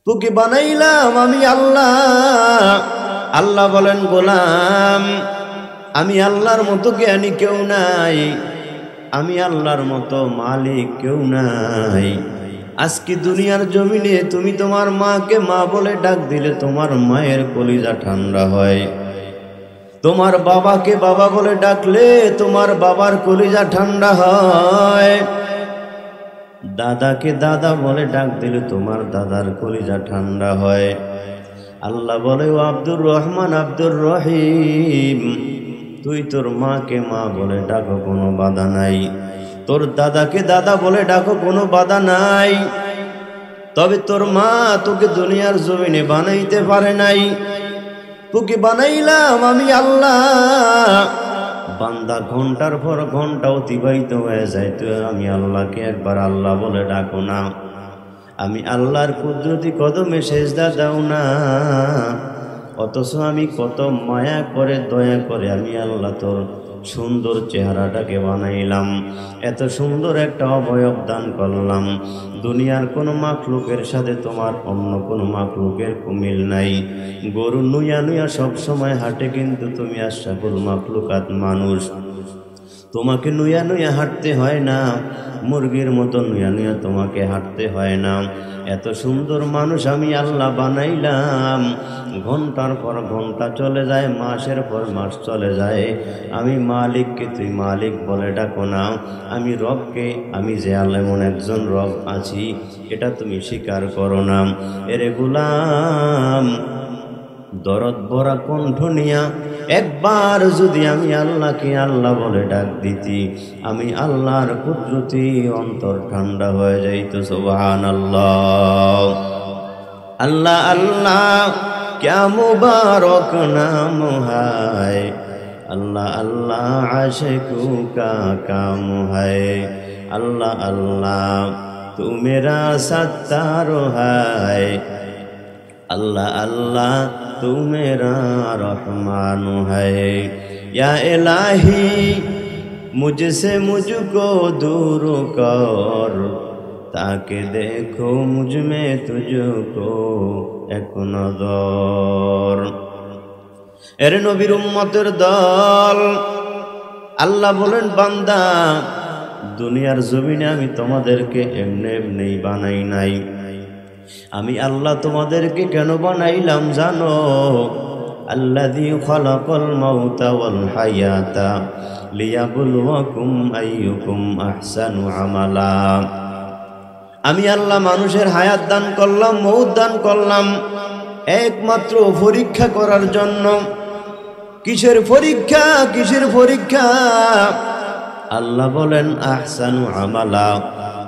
তোকে বানাইলাম আমি আল্লাহ। আল্লাহ বলেন গোলাম আমি আল্লাহর মতো জ্ঞানী কেউ নাই, আমি আল্লাহর মতো মালিক কেউ নাই। আজকে দুনিয়ার জমিনে তুমি তোমার মাকে মা বলে ডাক দিলে তোমার মায়ের কলিজা ঠান্ডা হয়। তোমার বাবাকে বাবা বলে ডাকলে তোমার বাবার কলিজা ঠান্ডা হয়। দাদাকে দাদা বলে ডাক দিলে তোমার দাদার কলিজা ঠান্ডা হয়। আল্লাহ বলে ও আব্দুর রহমান আব্দুর রহিম, তুই তোর মাকে মা বলে ডাকো কোনো বাধা নাই, তোর দাদাকে দাদা বলে ডাকো কোনো বাধা নাই। তবে তোর মা তোকে দুনিয়ার জমিনে বানাইতে পারে নাই, তোকে বানাইলাম আমি আল্লাহ। বান্দা ঘন্টার পর ঘন্টা অতিবাহিত হয়ে যায়, তো আমি আল্লাহকে একবার আল্লাহ বলে ডাকো না, আমি আল্লাহর কুদরতি কদমে সেজদা দাও না। অথচ আমি কত মায়া করে দয়া করে আমি আল্লাহ তোর সুন্দর চেহারাটাকে বানাইলাম, এত সুন্দর একটা অবয়ব দান করলাম। দুনিয়ার কোনো মাখলুকের সাথে তোমার অন্য কোনো মাখলুকের মিল নাই। গরু নুয়া নুয়া সবসময় হাঁটে, কিন্তু তুমি আশরাফুল মাখলুকাত মানুষ, তোমাকে নুয়া নুয়া হাঁটতে হয় না, মুরগির মতো নুয়া নুয়া তোমাকে হাঁটতে হয় না। এত সুন্দর মানুষ আমি আল্লাহ বানাইলাম, ঘন্টার পর ঘন্টা চলে যায়, মাসের পর মাস চলে যায়, আমি মালিককে তুই মালিক বলে ডাকো না, আমি রবকে, আমি যে এমন একজন রব আছি এটা তুমি স্বীকার করো না। এরে গোলাম দরদ ভরা কণ্ঠ নিয়া একবার যদি আমি আল্লাহকে আল্লাহ বলে ডাক দিতি, আমি আল্লাহর কুদরতি অন্তর ঠান্ডা হয়ে যাইত। সুবহানাল্লাহ। আল্লাহ আল্লাহ क्या मुबारक नाम है, अल्लाह अल्लाह आशिकों का काम है, अल्लाह अल्लाह तू मेरा सत्तार है, अल्लाह अल्लाह तू मेरा रहमान है। या इलाही मुझसे मुझको दूर कर, ताकि देखो मुझ में तुझको एक नजर। এর নবীর উম্মতের দল, আল্লাহ বলেন বান্দা দুনিয়ার জমিনে আমি তোমাদেরকে এমনি এমনি বানাই নাই, আমি আল্লাহ তোমাদেরকে কেন বানাইলাম জানো? আল্লাযী খালাকাল মাউতা ওয়াল হায়াতা লিয়াবলুয়াকুম আইয়ুকুম আহসানু আমালা। আমি আল্লাহ মানুষের হায়াত দান করলাম, মৌত দান করলাম একমাত্র পরীক্ষা করার জন্য। কিসের পরীক্ষা? কিসের পরীক্ষা? আল্লাহ বলেন আহসানু আমালা,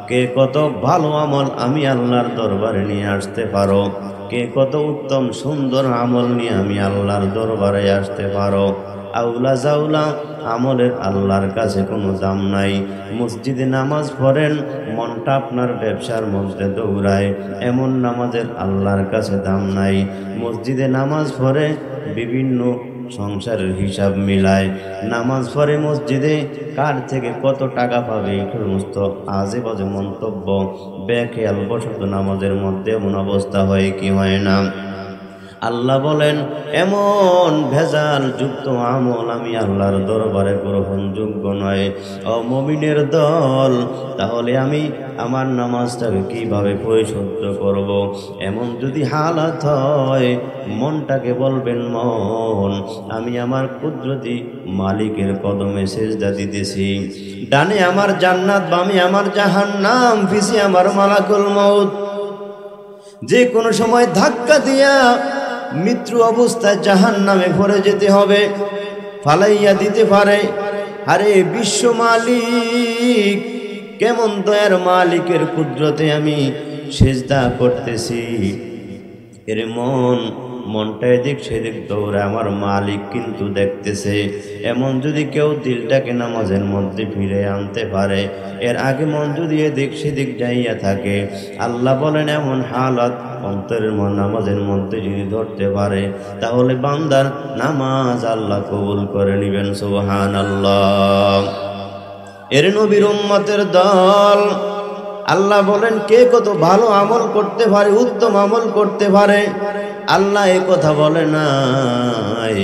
কে কত ভালো আমল আমি আল্লাহর দরবারে নিয়ে আসতে পারো, কে কত উত্তম সুন্দর আমল নিয়ে আমি আল্লাহর দরবারে আসতে পারো। আউলা জাউলা আমলের আল্লাহর কাছে কোনো দাম নাই। মসজিদে নামাজ পড়েন, মনটা আপনার ব্যবসার মধ্যে দৌড়ায়, এমন নামাজের আল্লাহর কাছে দাম নাই। মসজিদে নামাজ পড়ে বিভিন্ন সংসারের হিসাব মিলায়, নামাজ পড়ে মসজিদে কার থেকে কত টাকা পাবে এই সমস্ত আজে বাজে মন্তব্য বেখেয়াল বশত নামাজের মধ্যে এমন অবস্থা হয় কি হয় না? আল্লাহ বলেন এমন ভেজাল যুক্ত আমল আমি আল্লাহর দরবারে গ্রহণযোগ্য নয়। ও মুমিনের দল, তাহলে আমি আমার নামাজটাকে কিভাবে পরিশুদ্ধ করব? এমন যদি হালাত হয়, মনটাকে বলবেন মন আমি আমার কুদরতি মালিকের কদমে সেজদা দিতেছি, ডানে আমার জান্নাত, বামে আমার জাহান্নাম, পিছে আমার মালাকুল মউত। যে কোনো সময় ধাক্কা দিয়া মৃত্যু অবস্থায় জাহান্নামে পড়ে যেতে হবে, ফালাইয়া দিতে পারে। আরে বিশ্ব মালিক, কেমন দয়ার মালিকের কুদরতে আমি সেজদা করতেছি। এর মনটা এদিক সেদিক দৌড়ে, আমার মালিক কিন্তু দেখতেছে। এমন যদি কেউ দিলটাকে নামাজের মধ্যে ফিরে আনতে পারে, এর আগে মন যদি এদিক সেদিক যাইয়া থাকে, আল্লাহ বলেন এমন হালাত অন্তরের মন নামাজের মধ্যে যদি ধরতে পারে, তাহলে বান্দার নামাজ আল্লাহ কবুল করে নিবেন। সুবহানাল্লাহ। এর নবীর উম্মতের দল, আল্লাহ বলেন কে কত ভালো আমল করতে পারে, উত্তম আমল করতে পারে। আল্লাহ এ কথা বলে নাই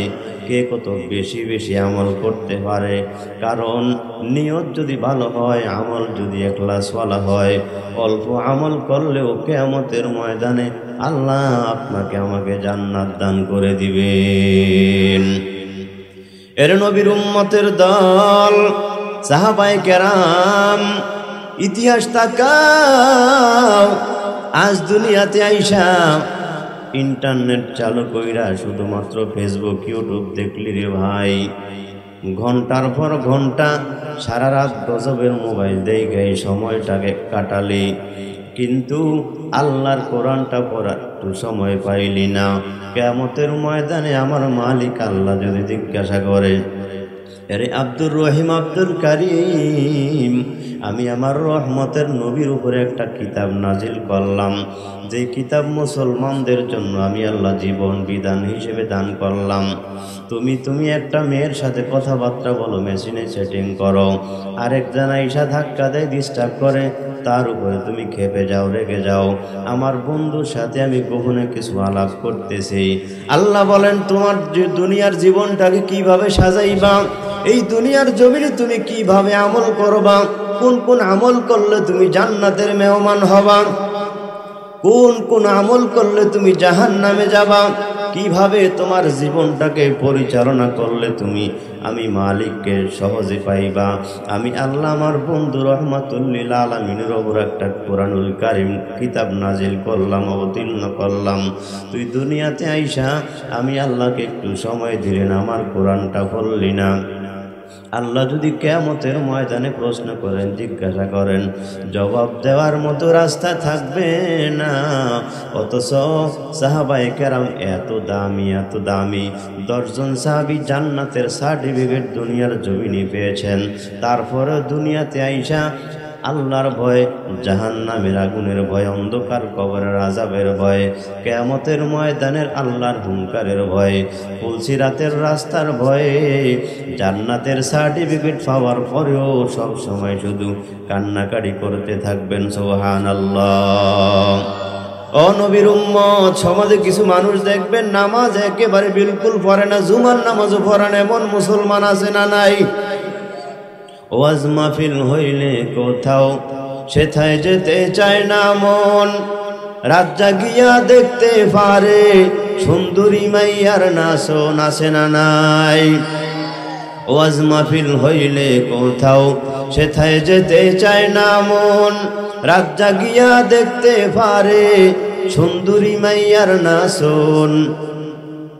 কে কত বেশি বেশি আমল করতে পারে। কারণ নিয়ত যদি ভালো হয়, আমল যদি ইখলাসওয়ালা হয়, অল্প আমল করলেও কিয়ামতের ময়দানে আল্লাহ আপনাকে আমাকে জান্নাত দান করে দিবেন। এর নবীর উম্মতের দল সাহাবায়ে কেরাম, ইতিহাস তাকাও। আজ দুনিয়াতে আইসা ইন্টারনেট চালু কইরা শুধুমাত্র ফেসবুক ইউটিউব দেখলি রে ভাই, ঘন্টার পর ঘন্টা সারা রাত গজবের মোবাইল দেখে সময়টাকে কাটালি, কিন্তু আল্লাহর কোরআনটা পড়ার একটু সময় পাইলি না। কিয়ামতের ময়দানে আমার মালিক আল্লাহ যদি জিজ্ঞাসা করে, আরে আব্দুর রহিম, আব্দুল কারিম, আমি আমার রহমতের নবীর উপরে একটা কিতাব নাজিল করলাম, যে কিতাব মুসলমানদের জন্য আমি আল্লাহ জীবন বিধান হিসেবে দান করলাম। তুমি একটা মেয়ের সাথে কথাবার্তা বলো, মেশিনে সেটিং করো, আরেকজন আইসা ধাক্কা দেয়, ডিস্টার্ব করে, তার উপরে তুমি খেপে যাও, রেগে যাও। আমার বন্ধুর সাথে আমি গোপনে কিছু আলাপ করতেছি। আল্লাহ বলেন তোমার দুনিয়ার জীবনটাকে কিভাবে সাজাইবা, এই দুনিয়ার জমিনে তুমি কিভাবে আমল করবা, কোন কোন আমল করলে তুমি জান্নাতের মেহমান হবা, কোন কোন আমল করলে তুমি জাহান্নামে যাবা, কিভাবে তোমার জীবনটাকে পরিচালনা করলে তুমি আমি মালিককে সহজে পাইবা। আমি আল্লাহ আমার বন্ধু রহমাতুল লিল আলামিনের ওপর একটা কোরআনুল কারীম কিতাব নাজিল করলাম, অবতীর্ণ করলাম। তুই দুনিয়াতে আইসা আমি আল্লাহকে একটু সময় দিলেন, আমার কোরআনটা পড়লি না। আল্লাহ যদি কিয়ামতের ময়দানে প্রশ্ন করেন, জিজ্ঞাসা করেন, জবাব দেওয়ার মতো রাস্তা থাকবে না। অথচ সাহাবায়ে কেরাম এত দামি, এত দামি 10 জন সাহাবী জান্নাতের সার্টিফিকেট দুনিয়ার জমিনে পেয়েছেন। তারপরে দুনিয়াতে আইসা আল্লাহর ভয়, জাহান্নামের আগুনের ভয়, অন্ধকার কবরের আযাবের ভয়, কিয়ামতের ময়দানের আল্লাহর হুঙ্কারের ভয়, ফুলসিরাতের রাস্তার ভয়ে, জান্নাতের সার্টিফিকেট পাওয়ার পরেও সব সময় শুধু কান্নাকাটি করতে থাকবেন। সুবহানাল্লাহ। ও নবীর উম্মত, সমাজে কিছু মানুষ দেখবেন নামাজ একেবারে বিলকুল পড়ে না, জুমার নামাজও পড়ে না, এমন মুসলমান আছে না নাই? ওয়াজ মাহফিল হইলে কোথাও সেথায় যেতে চায় না মন, রাত জাগিয়া দেখতে পারে সুন্দরী মাইয়ার নাচো, নাচে না নাই? ওয়াজ মাহফিল হইলে কোথাও সেথায় যেতে চায় না মন, রাত জাগিয়া দেখতে পারে সুন্দরী মাইয়ার নাচন।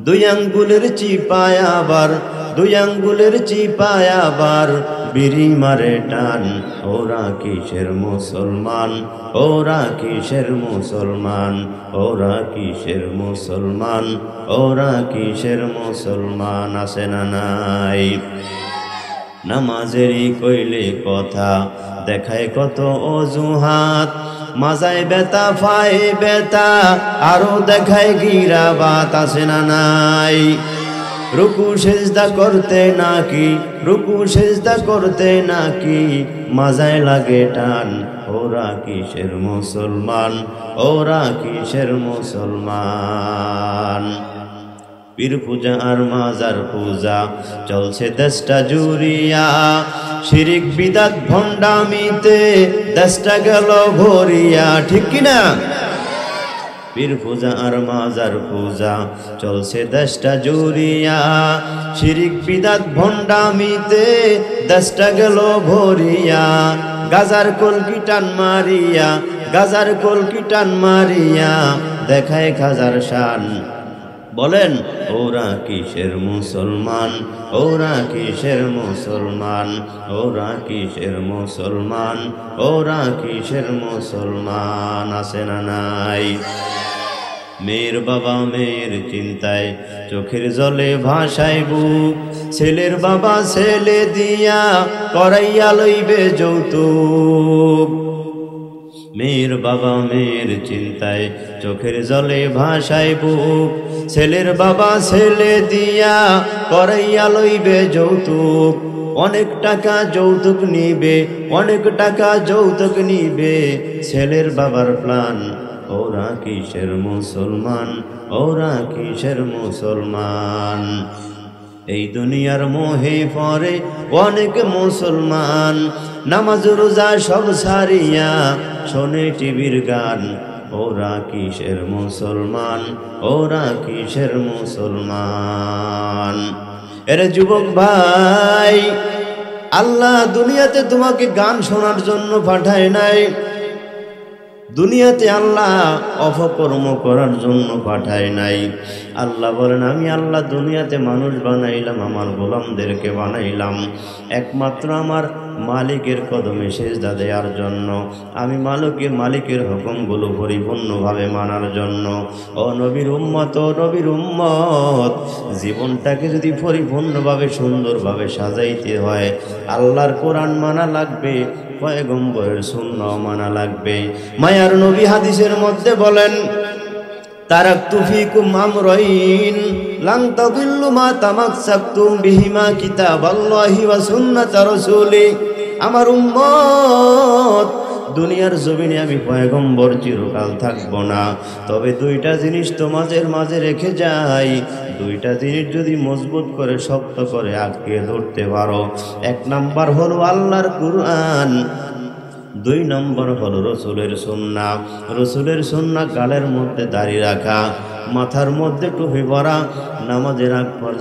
2 আঙ্গুলের চিপায় আবার, 2 আঙ্গুলের চিপায় আবার বিড়ি মারে টান। ওরা কিসের মুসলমান, ওরা কিসের মুসলমান, ওরা কিসের মুসলমান, ওরা কিসের মুসলমান, আছে না নাই? নামাজেরই কইলে কথা দেখায় কত অজুহাত, মাজায় বেতা, ফায়ে বেতা, আরো দেখায় গিরাবাত, আছে না নাই? রুকু সেজদা করতে নাকি, রুকু সেজদা করতে নাকি মাজায় লাগে টান। ওরা কিসের মুসলমান, ওরা কিসের মুসলমান? পীর পূজা আর মাজার পূজা চলছে দেশটা জুড়িয়া, শিরিক বিদাত ভণ্ডামিতে দেশটা গেল ভরিয়া, ঠিক কিনা? পীর পূজা আর মাজার পূজা চলছে দেশটা জুড়িয়া, শিরিক বিদাত ভণ্ডামিতে দেশটা গেল ভরিয়া। গাজার কলকি টান মারিয়া, গাজার কলকি টান মারিয়া দেখায় খাজার শান। বলেন ওরা কিসের মুসলমান, ওরা কিসের মুসলমান, ওরা কিসের মুসলমান, ওরা কিসের মুসলমান, আছে না নাই? মেয়ের বাবা মেয়ের চিন্তায় চোখের জলে ভাসায় বুক, ছেলের বাবা ছেলে দিয়া করাইয়া লইবে যৌতুক। মেয়ের বাবা মেয়ের চিন্তায় চোখের জলে ভাসায় বুক, ছেলের বাবা ছেলে দিয়া করাইয়া লইবে যৌতুক। অনেক টাকা যৌতুক নিবে, অনেক টাকা যৌতুক নিবে, ছেলের বাবার প্ল্যান। ওরা কিসের মুসলমান, ওরা কিসের মুসলমান। এই দুনিয়ার মোহে পড়ে অনেক মুসলমান, নামাজ রোজা সব ছাড়িয়া শোনে টিভির গান। ওরা কিসের মুসলমান, ওরা কিসের মুসলমান। এরে যুবক ভাই, আল্লাহ দুনিয়াতে তোমাকে গান শোনার জন্য পাঠায় নাই, দুনিয়াতে আল্লাহ অপকর্ম করার জন্য পাঠায় নাই। আল্লাহ বলেন, আমি আল্লাহ দুনিয়াতে মানুষ বানাইলাম, আমার গোলামদেরকে বানাইলাম একমাত্র আমার মালিকের কদমে সেজদা দেওয়ার জন্য, আমি মালিকের হুকুমগুলো পরিপূর্ণভাবে মানার জন্য। ও নবীর উম্মত, ও নবীর উম্মত, জীবনটাকে যদি পরিপূর্ণভাবে সুন্দরভাবে সাজাইতে হয়, আল্লাহর কোরআন মানা লাগবে, পয়গম্বরের সুন্নাহ মানা লাগবে। মায়ার নবী হাদিসের মধ্যে বলেন, তারাকতু ফীকুম আমরাইন লান তাদিল্লু মা তামাসসাকতুম বিহিমা কিতাবাল্লাহি ওয়া সুন্নাতা রাসূলি। আমার উম্মত, দুনিয়ার জমিনে আমি পয়গম্বর চিরকাল থাকবো না, তবে দুইটা জিনিস তোমাদের মাঝে রেখে যাই, দুইটা জিনিস যদি মজবুত করে শক্ত করে আঁকড়ে ধরতে পারো, এক নাম্বার হলো আল্লাহর কুরআন, দুই নম্বর হলো রসুলের সুন্নাহ। রসুলের সুন্নাহ গালের মধ্যে দাড়ি রাখা, মাথার মধ্যে টুপি পরা, নামাজের আগ পর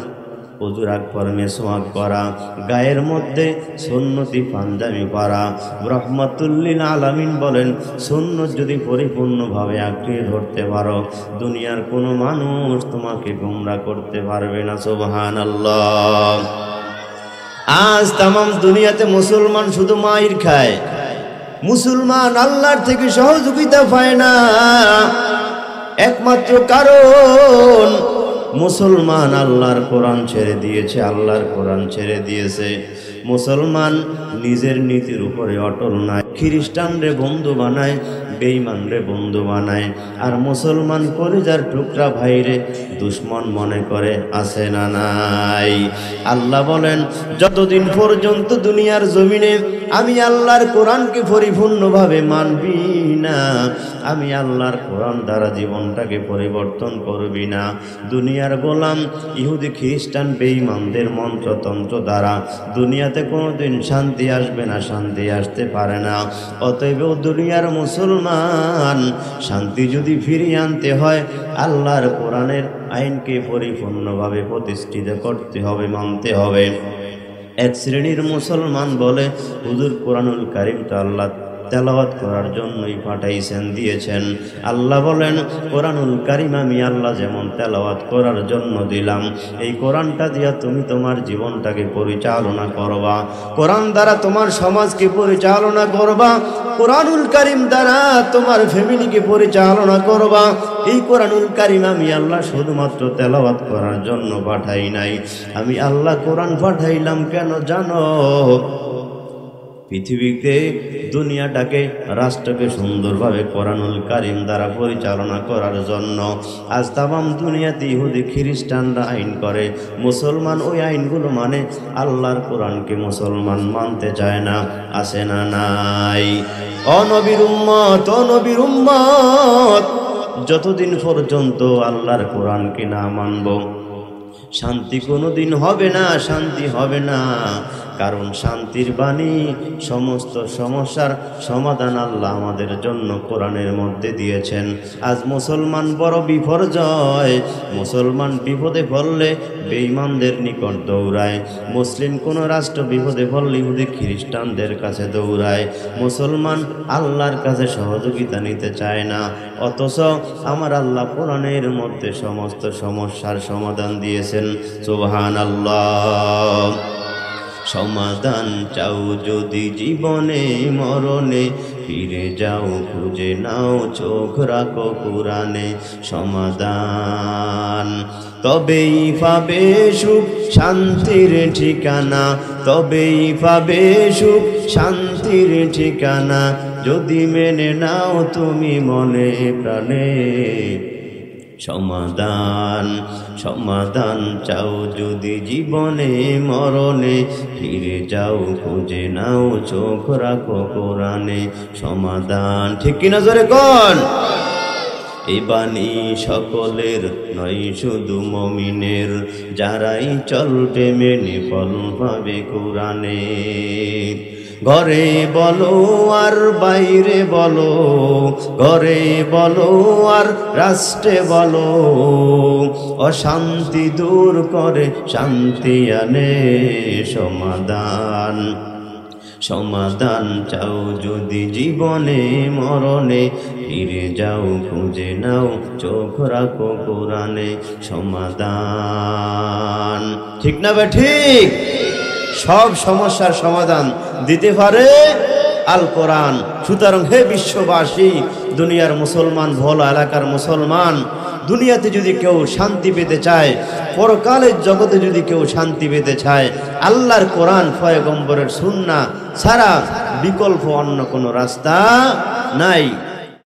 ওযুর আগ পর মেসওয়াক করা, গায়ের মধ্যে সুন্নতি পাঞ্জাবি পরা। রাহমাতুল লিল আলামিন বলেন, সুন্নত যদি পরিপূর্ণভাবে আঁকড়ে ধরতে পারো, দুনিয়ার কোনো মানুষ তোমাকে গোমরাহ করতে পারবে না। সুবহানাল্লাহ। আজ তামাম দুনিয়াতে মুসলমান শুধু মাইর খায়, মুসলমান আল্লাহর থেকে সহযোগিতা পায় না। একমাত্র কারণ মুসলমান আল্লাহর কোরআন ছেড়ে দিয়েছে, আল্লাহর কোরআন ছেড়ে দিয়েছে। মুসলমান নিজের নীতির উপরে অটল নাই, খ্রিস্টানরে বন্ধু বানায়, বেঈমানরে বন্ধু বানায়, আর মুসলমান কলিজার টুকরা ভাইরে দুশ্মন মনে করে। আছে না নাই? আল্লাহ বলেন, যতদিন পর্যন্ত দুনিয়ার জমিনে আমি আল্লাহর কোরআনকে পরিপূর্ণভাবে মানবি না, আমি আল্লাহর কোরআন দ্বারা জীবনটাকে পরিবর্তন করবি না, দুনিয়ার গোলাম ইহুদি খ্রিস্টান বেঈমানদের মন্ত্রতন্ত্র দ্বারা দুনিয়াতে কোনোদিন শান্তি আসবে না, শান্তি আসতে পারে না। অতএব দুনিয়ার মুসলমান শান্তি যদি ফিরিয়ে আনতে হয়, আল্লাহর কোরআনের আইনকে পরিপূর্ণভাবে প্রতিষ্ঠিত করতে হবে, মানতে হবে। এক শ্রেণীর মুসলমান বলে, হুজুর কোরআনুল কারীম তো আল্লাহ তেলাওয়াত করার জন্যই পাঠাইছেন, দিয়েছেন। আল্লাহ বলেন, কোরআনুল কারীম আমি আল্লাহ যেমন তেলাওয়াত করার জন্য দিলাম, এই কোরআনটা দিয়া তুমি তোমার জীবনটাকে পরিচালনা করবা, কোরআন দ্বারা তোমার সমাজকে পরিচালনা করবা, কোরআনুল কারীম দ্বারা তোমার ফ্যামিলিকে পরিচালনা করবা। এই কোরআনুল কারীম আমি আল্লাহ শুধুমাত্র তেলাওয়াত করার জন্য পাঠাই নাই, আমি আল্লাহ কোরআন পাঠাইলাম কেন জানো? পৃথিবীতে দুনিয়াটাকে, রাষ্ট্রকে সুন্দরভাবে কোরআনুল কারীম দ্বারা পরিচালনা করার জন্য। আজ তামাম দুনিয়াতে ইহুদি খ্রিস্টানরা আইন করে, মুসলমান ওই আইনগুলো মানে, আল্লাহর কোরআনকে মুসলমান মানতে চায় না। আছে না নাই? ও নবীর উম্মত, ও নবীর উম্মত, যতদিন পর্যন্ত আল্লাহর কোরআনকে না মানব, শান্তি কোনোদিন হবে না, শান্তি হবে না। কারণ শান্তির বাণী, সমস্ত সমস্যার সমাধান আল্লাহ আমাদের জন্য কোরআনের মধ্যে দিয়েছেন। আজ মুসলমান বড় বিপর্যয়, মুসলমান বিপদে পড়লে বেঈমানদের নিকট দৌড়ায়, মুসলিম কোন রাষ্ট্র বিপদে পড়লে ইহুদি খ্রিস্টানদের কাছে দৌড়ায়, মুসলমান আল্লাহর কাছে সহযোগিতা নিতে চায় না। অথচ আমার আল্লাহ কোরআনের মধ্যে সমস্ত সমস্যার সমাধান দিয়েছেন। সুবহানাল্লাহ। সমাধান চাও যদি জীবনে মরণে, ফিরে যাও খুঁজে নাও, চোখ রাখো কোরআনে সমাধান, তবেই পাবে সুখ শান্তির ঠিকানা, তবেই পাবে সুখ শান্তির ঠিকানা, যদি মেনে নাও তুমি মনে প্রাণে সমাধান সমাধান চাও যদি জীবনে মরণে, ফিরে যাও খুঁজে নাও চোখ রাখো কোরআনে। সমাধান ঠিক কিনা জোরে কোন? এই বাণী সকলের নয় শুধু মুমিনের, যারাই চলবে মেনে ফল পাবে কোরআনে। ঘরে বলো আর বাইরে বলো, ঘরে বলো আর রাষ্ট্রে বলো, অশান্তি দূর করে শান্তি আনে। সমাধান সমাধান চাও যদি জীবনে মরণে, ফিরে যাও খুঁজে নাও চোখ রাখো কোরআনে। সমাধান ঠিক না বে ঠিক? সব সমস্যার সমাধান দিতে পারে আল কোরআন। সুতরাং হে বিশ্ববাসী, দুনিয়ার মুসলমান, ভোলা এলাকার মুসলমান, দুনিয়াতে যদি কেউ শান্তি পেতে চায়, পরকালের জগতে যদি কেউ শান্তি পেতে চায়, আল্লাহর কোরআন পয়গম্বরের সুন্নাহ ছাড়া বিকল্প অন্য কোনো রাস্তা নাই।